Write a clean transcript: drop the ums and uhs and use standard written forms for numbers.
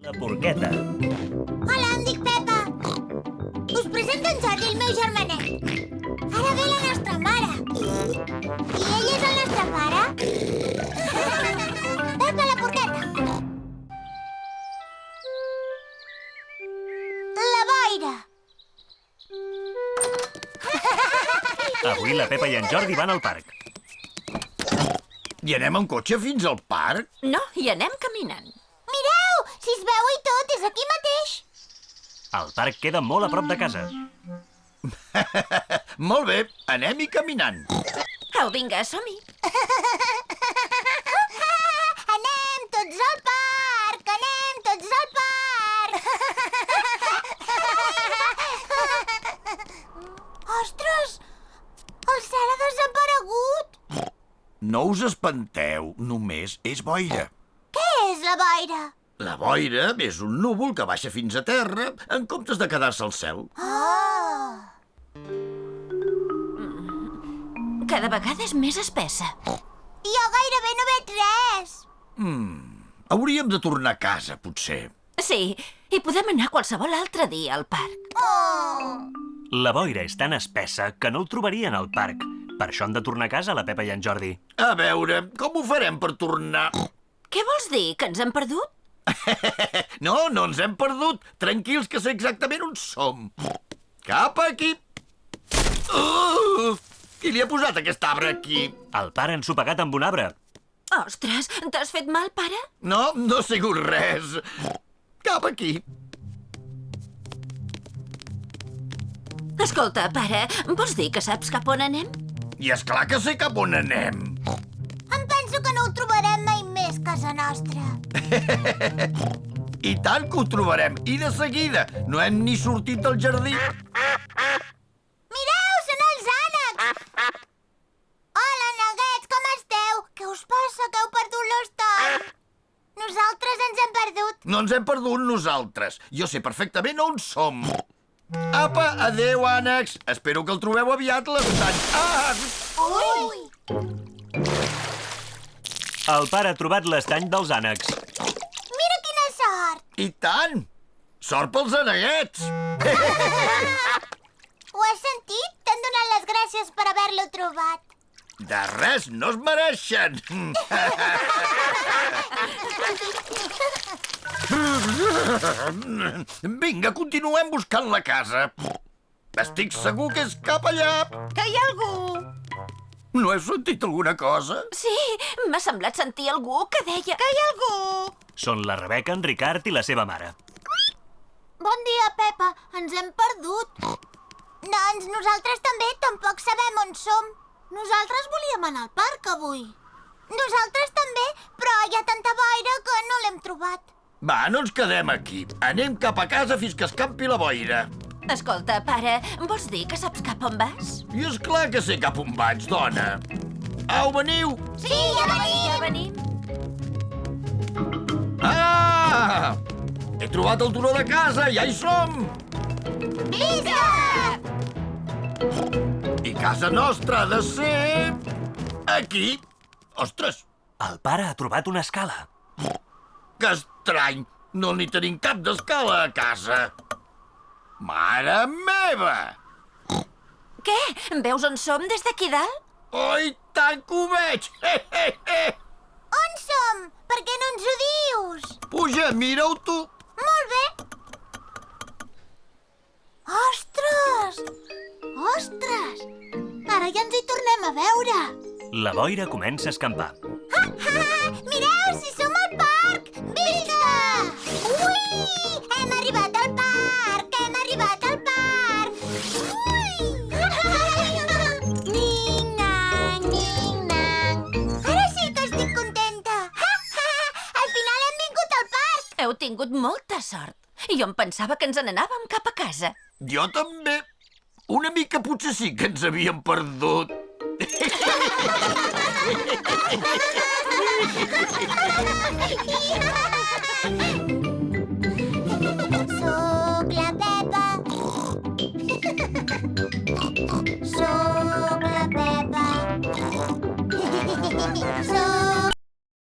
La porqueta. Hola, em dic Pepa. Us presento en Jordi, el meu germanet. Ara ve la nostra mare. I ell és el nostre pare. Pepa, la porqueta. La boira. Avui la Pepa i en Jordi van al parc. I anem amb cotxe fins al parc? No, hi anem caminant. Mireu, si es veu i tot, és aquí mateix. El parc queda molt a prop de casa. Molt bé, anem-hi caminant. Au, vinga, som-hi. Anem tots al parc, anem tots al parc. Ostres, el cel ha desaparegut. No us espanteu, només és boira. Què és la boira? La boira és un núvol que baixa fins a terra en comptes de quedar-se al cel. Oh! Cada vegada és més espessa. Jo gairebé no veig res. Hauríem de tornar a casa, potser. Sí, i podem anar qualsevol altre dia al parc. Oh! La boira és tan espessa que no el trobarien al parc. Per això han de tornar a casa la Pepa i en Jordi. A veure, com ho farem per tornar? Què vols dir, que ens hem perdut? No, no ens hem perdut. Tranquils, que sé exactament on som. Cap aquí. Qui li ha posat aquest arbre aquí? El pare ha ensopegat amb un arbre. Ostres, t'has fet mal, pare? No, no ha sigut res. Cap aquí. Escolta, pare, vols dir que saps cap on anem? I és clar que sé cap on anem. Em penso que no ho trobarem mai més, casa nostra. I tant que ho trobarem, i de seguida. No hem ni sortit del jardí. Mireu, són els ànecs! Hola, neguets, com esteu? Què us passa, que heu perdut l'hostal? Nosaltres ens hem perdut. No ens hem perdut nosaltres. Jo sé perfectament on som. Apa, adeu, ànecs. Espero que el trobeu aviat l'estany. Ah! Ui! El pare ha trobat l'estany dels ànecs. Mira quina sort! I tant! Sort pels aneguets! Ho has sentit? T'han donat les gràcies per haver-lo trobat. De res, no es mereixen! Vinga, continuem buscant la casa. Estic segur que és cap allà. Que hi ha algú? No heu sentit alguna cosa? Sí, m'ha semblat sentir algú que deia que hi ha algú. Són la Rebeca, en Ricard i la seva mare. Bon dia, Pepa. Ens hem perdut. Doncs nosaltres també tampoc sabem on som. Nosaltres volíem anar al parc avui. Nosaltres també, però hi ha tanta boira que no l'hem trobat. Va, no ens quedem aquí. Anem cap a casa fins que escampi la boira. Escolta, pare, vols dir que saps cap on vas? I és clar que sé cap on vaig, dona. Au, veniu! Sí, ja venim! Ja venim. Ah! He trobat el turó de casa, ja hi som! Visca! I casa nostra ha de ser... aquí. Ostres, El pare ha trobat una escala. que estrany. No n'hi tenim cap d'escala a casa. Mare meva! Què? Veus on som des d'aquí dalt? Oh, i tant que ho veig! On som? Per què no ens ho dius? Puja, mira-ho tu. Molt bé. Ostres! Ostres! Ara ja ens hi tornem a veure. La boira comença a escampar. Mireu, si som al parc! Visca! Ui! Hem arribat al parc! Hem arribat al parc! Ui! Ning-nang, ning-nang. Ara sí que estic contenta. Al final hem vingut al parc. Heu tingut molta sort. Jo em pensava que ens n'anàvem cap a casa. Jo també. Una mica potser sí que ens havíem perdut.